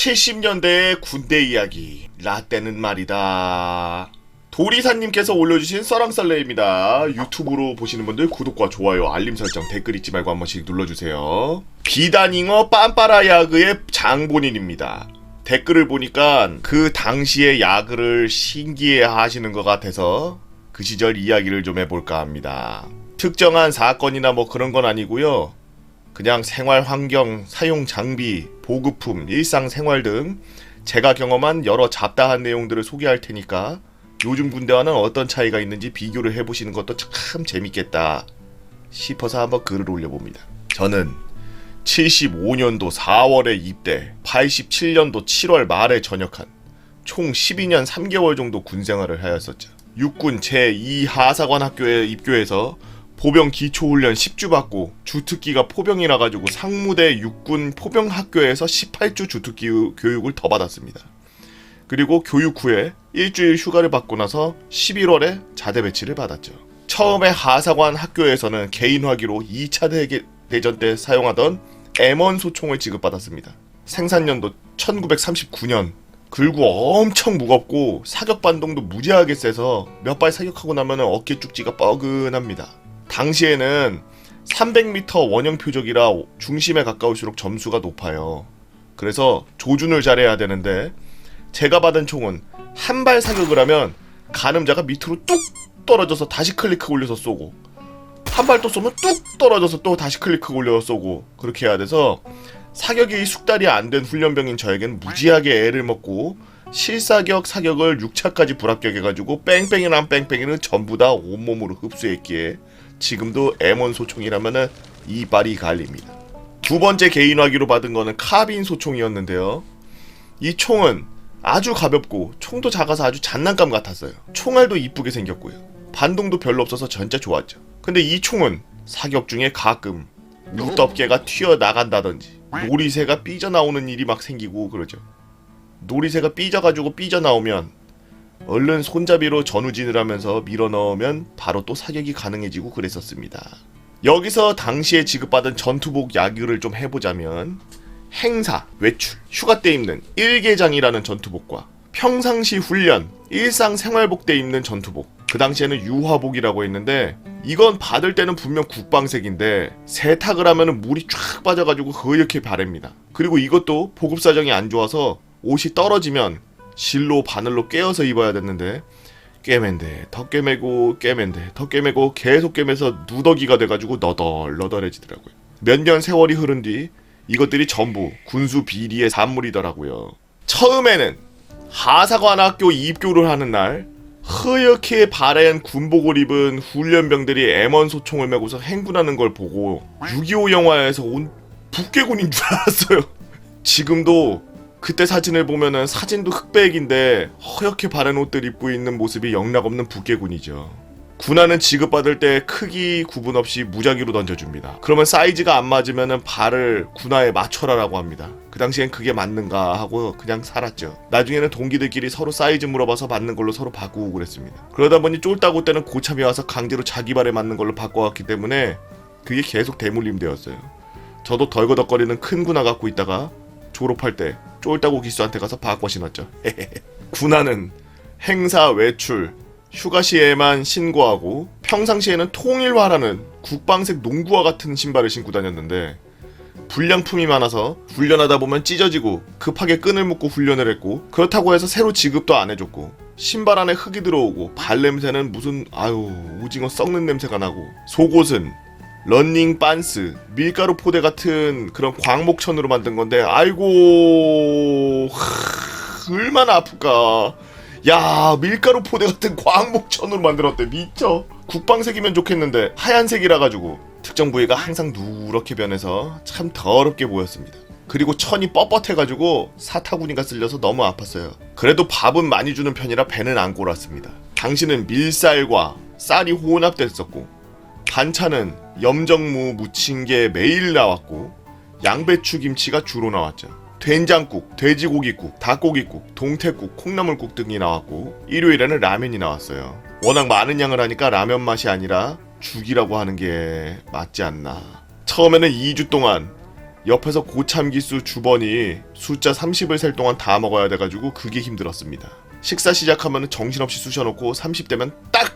70년대의 군대 이야기. 라떼는 말이다. 도리사님께서 올려주신 써랑썰레입니다. 유튜브로 보시는 분들 구독과 좋아요, 알림 설정, 댓글 잊지 말고 한 번씩 눌러주세요. 비단잉어 빰빠라 야그의 장본인입니다. 댓글을 보니까 그 당시의 야그를 신기해 하시는 것 같아서 그 시절 이야기를 좀 해볼까 합니다. 특정한 사건이나 뭐 그런 건 아니고요. 그냥 생활 환경, 사용 장비, 보급품, 일상생활 등 제가 경험한 여러 잡다한 내용들을 소개할 테니까 요즘 군대와는 어떤 차이가 있는지 비교를 해보시는 것도 참 재밌겠다 싶어서 한번 글을 올려봅니다. 저는 75년도 4월에 입대, 87년도 7월 말에 전역한 총 12년 3개월 정도 군생활을 하였었죠. 육군 제2하사관 학교에 입교해서 보병 기초훈련 10주 받고 주특기가 포병이라 가지고 상무대 육군 포병학교에서 18주 주특기 교육을 더 받았습니다. 그리고 교육 후에 일주일 휴가를 받고 나서 11월에 자대 배치를 받았죠. 처음에 하사관 학교에서는 개인화기로 2차 대전 때 사용하던 M1 소총을 지급받았습니다. 생산년도 1939년. 글구 엄청 무겁고 사격 반동도 무지하게 세서 몇 발 사격하고 나면 어깨 쭉지가 뻐근합니다. 당시에는 300m 원형 표적이라 중심에 가까울수록 점수가 높아요. 그래서 조준을 잘해야 되는데 제가 받은 총은 한 발 사격을 하면 가늠자가 밑으로 뚝 떨어져서 다시 클리크 올려서 쏘고 한 발 또 쏘면 뚝 떨어져서 또 다시 클리크 올려서 쏘고 그렇게 해야 돼서 사격이 숙달이 안 된 훈련병인 저에겐 무지하게 애를 먹고 실사격, 사격을 6차까지 불합격해가지고 뺑뺑이랑 뺑뺑이는 전부 다 온몸으로 흡수했기에 지금도 M1 소총이라면은 이빨이 갈립니다. 두 번째 개인화기로 받은 거는 카빈 소총이었는데요. 이 총은 아주 가볍고 총도 작아서 아주 장난감 같았어요. 총알도 이쁘게 생겼고요. 반동도 별로 없어서 진짜 좋았죠. 근데 이 총은 사격 중에 가끔 무덥게가 튀어나간다든지 놀이새가 삐져나오는 일이 막 생기고 그러죠. 놀이새가 삐져가지고 삐져나오면 얼른 손잡이로 전우진을 하면서 밀어넣으면 바로 또 사격이 가능해지고 그랬었습니다. 여기서 당시에 지급받은 전투복 야기를 좀 해보자면 행사, 외출, 휴가 때 입는 일개장이라는 전투복과 평상시 훈련, 일상생활복 때 입는 전투복, 그 당시에는 유화복이라고 했는데 이건 받을 때는 분명 국방색인데 세탁을 하면 물이 쫙 빠져가지고 허옇게 바랍니다. 그리고 이것도 보급사정이 안 좋아서 옷이 떨어지면 실로 바늘로 꿰어서 입어야 됐는데 꿰맨데 더 꿰매고 꿰맨데 더 꿰매고 계속 꿰매서 누더기가 돼가지고 너덜너덜해지더라고요. 몇 년 세월이 흐른 뒤 이것들이 전부 군수 비리의 산물이더라고요. 처음에는 하사관학교 입교를 하는 날 허옇게 바랜 군복을 입은 훈련병들이 M1 소총을 메고서 행군하는 걸 보고 6.25 영화에서 온 북괴군인 줄 알았어요. 지금도 그때 사진을 보면은 사진도 흑백인데 허옇게 바른 옷들 입고 있는 모습이 영락없는 북괴군이죠. 군화는 지급받을 때 크기 구분 없이 무작위로 던져줍니다. 그러면 사이즈가 안 맞으면은 발을 군화에 맞춰라라고 합니다. 그 당시엔 그게 맞는가 하고 그냥 살았죠. 나중에는 동기들끼리 서로 사이즈 물어봐서 맞는 걸로 서로 바꾸고 그랬습니다. 그러다 보니 쫄따구 때는 고참이 와서 강제로 자기 발에 맞는 걸로 바꿔왔기 때문에 그게 계속 대물림되었어요. 저도 덜거덕거리는 큰 군화 갖고 있다가 졸업할 때 쫄따구 기수한테 가서 바꿔 신었죠. 군화는 행사, 외출, 휴가 시에만 신고하고 평상시에는 통일화라는 국방색 농구화 같은 신발을 신고 다녔는데 불량품이 많아서 훈련하다 보면 찢어지고 급하게 끈을 묶고 훈련을 했고 그렇다고 해서 새로 지급도 안 해줬고 신발 안에 흙이 들어오고 발냄새는 무슨 오징어 썩는 냄새가 나고 속옷은 런닝 빤스, 밀가루 포대 같은 그런 광목천으로 만든 건데 아이고 얼마나 아플까. 야, 밀가루 포대 같은 광목천으로 만들었대. 미쳐. 국방색이면 좋겠는데 하얀색이라 가지고 특정 부위가 항상 누렇게 변해서 참 더럽게 보였습니다. 그리고 천이 뻣뻣해가지고 사타구니가 쓸려서 너무 아팠어요. 그래도 밥은 많이 주는 편이라 배는 안 골았습니다. 당시는 밀쌀과 쌀이 혼합됐었고 반찬은 염정무, 무침개 매일 나왔고 양배추 김치가 주로 나왔죠. 된장국, 돼지고기국, 닭고기국, 동태국, 콩나물국 등이 나왔고 일요일에는 라면이 나왔어요. 워낙 많은 양을 하니까 라면 맛이 아니라 죽이라고 하는 게 맞지 않나. 처음에는 2주 동안 옆에서 고참기수 주번이 숫자 30을 셀 동안 다 먹어야 돼가지고 그게 힘들었습니다. 식사 시작하면 정신없이 쑤셔놓고 30대면 딱!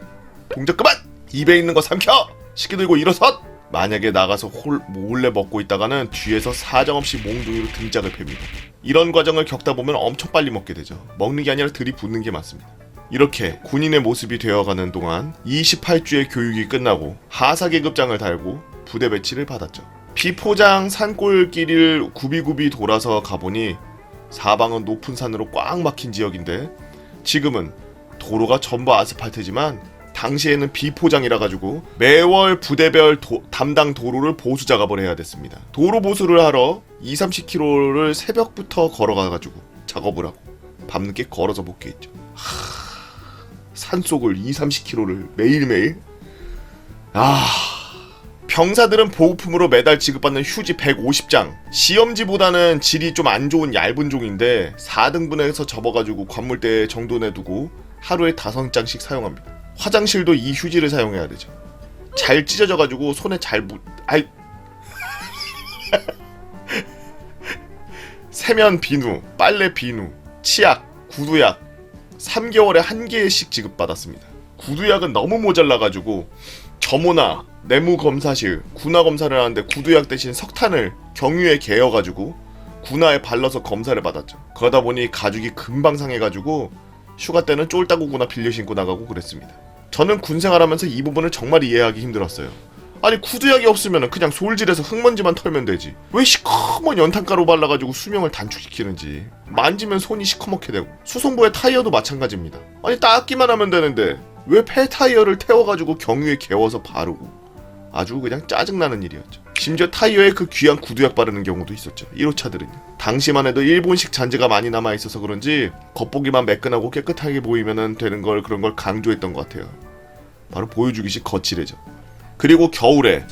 동작 그만! 입에 있는 거 삼켜! 식기 들고 일어섰! 만약에 나가서 몰래 먹고 있다가는 뒤에서 사정없이 몽둥이로 등짝을 팹니다. 이런 과정을 겪다 보면 엄청 빨리 먹게 되죠. 먹는 게 아니라 들이붓는 게 맞습니다. 이렇게 군인의 모습이 되어가는 동안 28주의 교육이 끝나고 하사계급장을 달고 부대 배치를 받았죠. 비포장 산골길을 굽이굽이 돌아서 가보니 사방은 높은 산으로 꽉 막힌 지역인데 지금은 도로가 전부 아스팔트지만 당시에는 비포장이라 가지고 매월 부대별 담당 도로를 보수 작업을 해야 됐습니다. 도로 보수를 하러 20-30km를 새벽부터 걸어가 가지고 작업을 하고 밤늦게 걸어서 복귀했죠. 산속을 20-30km를 매일매일. 병사들은 보급품으로 매달 지급받는 휴지 150장, 시험지보다는 질이 좀 안 좋은 얇은 종인데 4등분해서 접어가지고 관물대에 정돈해두고 하루에 5장씩 사용합니다. 화장실도 이 휴지를 사용해야 되죠. 잘 찢어져가지고 손에 잘 세면 비누, 빨래 비누, 치약, 구두약 3개월에 1개씩 지급받았습니다. 구두약은 너무 모자라가지고 점호나 내무검사실, 군화검사를 하는데 구두약 대신 석탄을 경유에 개어가지고 군화에 발라서 검사를 받았죠. 그러다 보니 가죽이 금방 상해가지고 휴가 때는 쫄따구구나 빌려 신고 나가고 그랬습니다. 저는 군생활하면서 이 부분을 정말 이해하기 힘들었어요. 아니 구두약이 없으면 그냥 솔질해서 흙먼지만 털면 되지 왜 시커먼 연탄가루 발라가지고 수명을 단축시키는지. 만지면 손이 시커멓게 되고 수송부의 타이어도 마찬가지입니다. 아니 닦기만 하면 되는데 왜 폐타이어를 태워가지고 경유에 개워서 바르고. 아주 그냥 짜증나는 일이었죠. 심지어 타이어에 그 귀한 구두약 바르는 경우도 있었죠. 1호차들은요. 당시만 해도 일본식 잔재가 많이 남아있어서 그런지 겉보기만 매끈하고 깨끗하게 보이면 되는 걸, 그런 걸 강조했던 것 같아요. 바로 보여주기식 거칠해져. 그리고 겨울에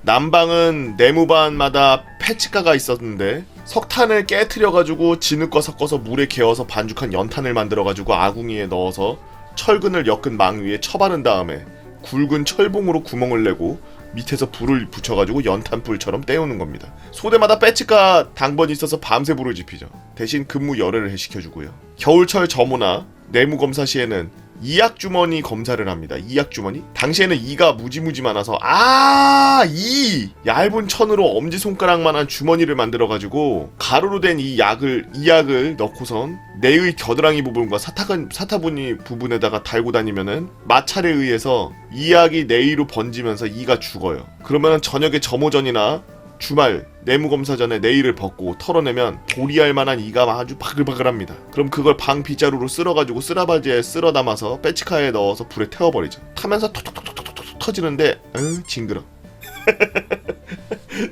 남방은 내무반마다 패치가가 있었는데 석탄을 깨트려가지고 진흙과 섞어서 물에 개어서 반죽한 연탄을 만들어가지고 아궁이에 넣어서 철근을 엮은 망 위에 쳐바른 다음에 굵은 철봉으로 구멍을 내고 밑에서 불을 붙여가지고 연탄불처럼 때우는 겁니다. 소대마다 배치가 당번이 있어서 밤새 불을 지피죠. 대신 근무 열애를 해시켜주고요. 겨울철 점호나 내무검사 시에는 이약주머니 검사를 합니다. 이약주머니? 당시에는 이가 무지무지 많아서 이 얇은 천으로 엄지손가락만한 주머니를 만들어가지고 가루로 된 이 약을 넣고선 뇌의 겨드랑이 부분과 사타구니 부분에다가 달고 다니면은 마찰에 의해서 이 약이 뇌위로 번지면서 이가 죽어요. 그러면은 저녁에 점호전이나 주말 내무검사 전에 네일을 벗고 털어내면 도리할 만한 이가 아주 바글바글합니다. 그럼 그걸 방 빗자루로 쓸어가지고 쓰라바지에 쓸어 담아서 배치카에 넣어서 불에 태워버리죠. 타면서 톡톡톡톡톡 터지는데 징그러.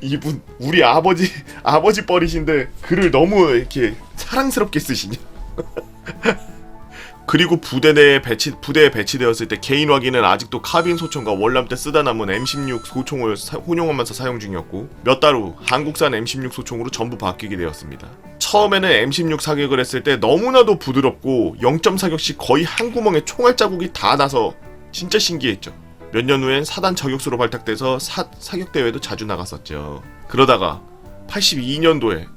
이분 우리 아버지 뻘이신데 글을 너무 이렇게 사랑스럽게 쓰시냐. 그리고 부대에 배치되었을 때 개인 확인은 아직도 카빈 소총과 월남 때 쓰다 남은 M16 소총을 혼용하면서 사용 중이었고 몇 달 후 한국산 M16 소총으로 전부 바뀌게 되었습니다. 처음에는 M16 사격을 했을 때 너무나도 부드럽고 0.4격씩 거의 한 구멍에 총알 자국이 다 나서 진짜 신기했죠. 몇 년 후엔 사단 저격수로 발탁돼서 사격대회도 자주 나갔었죠. 그러다가 82년도에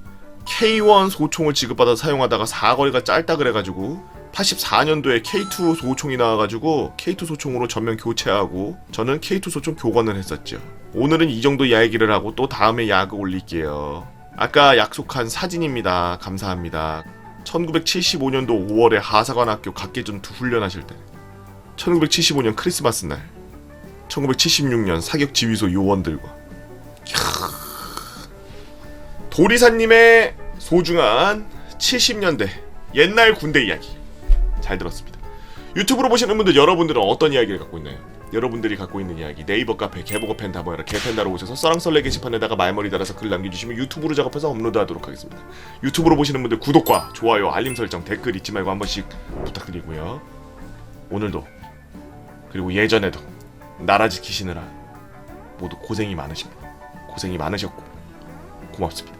K1 소총을 지급받아 사용하다가 사거리가 짧다 그래가지고 84년도에 K2 소총이 나와가지고 K2 소총으로 전면 교체하고 저는 K2 소총 교관을 했었죠. 오늘은 이 정도 이야기를 하고 또 다음에 야그 올릴게요. 아까 약속한 사진입니다. 감사합니다. 1975년도 5월에 하사관학교 각계전투 훈련하실 때 1975년 크리스마스 날 1976년 사격지휘소 요원들과 도리사님의 소중한 70년대 옛날 군대 이야기 잘 들었습니다. 유튜브로 보시는 분들 여러분들은 어떤 이야기를 갖고 있나요? 여러분들이 갖고 있는 이야기 네이버 카페 개보고 펜다 뭐야라 개펜다로 오셔서 썰랑썰레 게시판에다가 말머리 달아서 글 남겨주시면 유튜브로 작업해서 업로드하도록 하겠습니다. 유튜브로 보시는 분들 구독과 좋아요 알림 설정 댓글 잊지 말고 한 번씩 부탁드리고요. 오늘도 그리고 예전에도 나라 지키시느라 모두 고생이 많으십니다. 고생이 많으셨고 고맙습니다.